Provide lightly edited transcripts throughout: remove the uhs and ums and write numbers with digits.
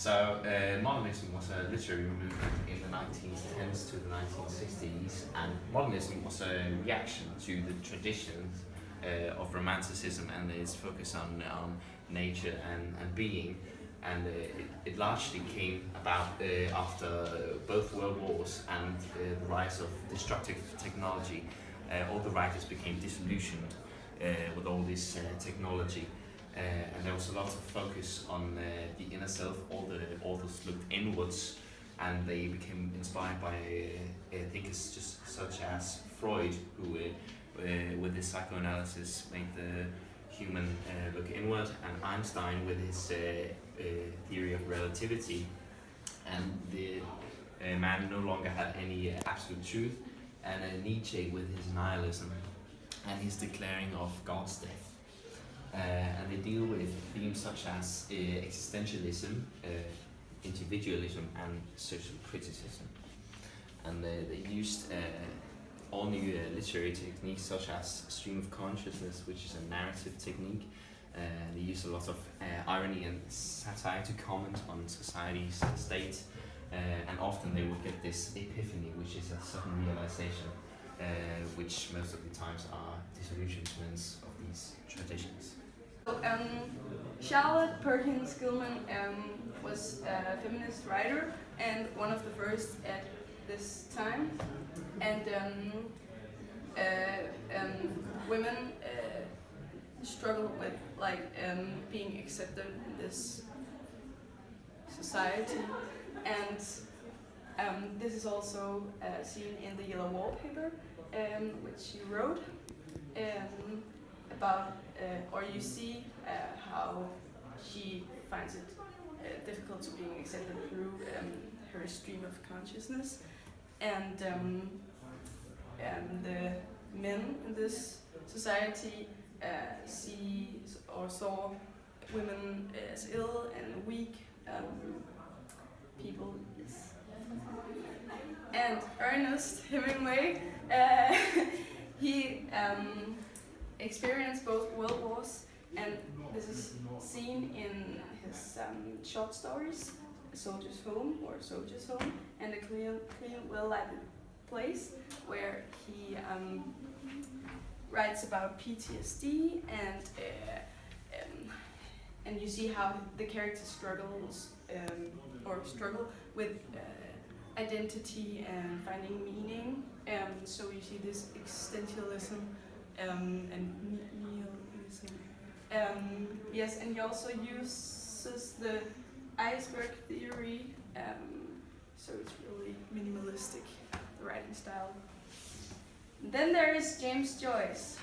Modernism was a literary movement in the 1910s to the 1960s, and modernism was a reaction to the traditions of Romanticism and its focus on nature and being. And it largely came about after both world wars and the rise of destructive technology. All the writers became disillusioned with all this technology. And there was a lot of focus on the inner self. All the authors looked inwards, and they became inspired by thinkers just such as Freud, who with his psychoanalysis made the human look inward, and Einstein with his theory of relativity. And the man no longer had any absolute truth, and Nietzsche with his nihilism and his declaring of God's death. And they deal with themes such as existentialism, individualism, and social criticism. And they used all new literary techniques such as stream of consciousness, which is a narrative technique. They use a lot of irony and satire to comment on society's state, and often they would get this epiphany, which is a sudden realization, which most of the times are disillusionments of these traditions. Charlotte Perkins Gilman was a feminist writer and one of the first at this time. And women struggle with being accepted in this society, and this is also seen in the yellow wallpaper, which she wrote about, or you see how she finds it difficult to being accepted through her stream of consciousness, and the men in this society see or saw women as ill and weak people. Yes. And Ernest Hemingway, he experienced both world wars, and this is seen in his short stories, A Soldier's Home or Soldier's Home, and A Clean, Well-Lighted Place, where he writes about PTSD, and you see how the character struggles struggle with identity and finding meaning. So you see this existentialism and nihilism. Yes, and he also uses the iceberg theory. So it's really minimalistic, the writing style. Then there is James Joyce.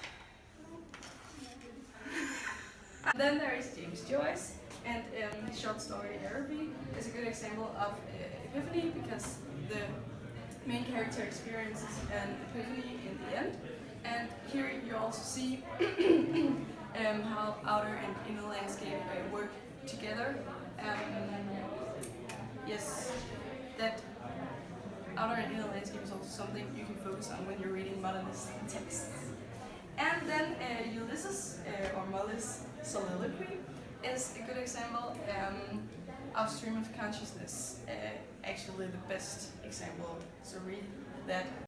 And his short story Therapy is a good example of epiphany, because the main character experiences an epiphany in the end. And here you also see how outer and inner landscape work together. Yes, that outer and inner landscape is also something you can focus on when you're reading modernist texts. And then Ulysses, or Molly's Soliloquy, is a good example of stream of consciousness. Actually the best example, so read that.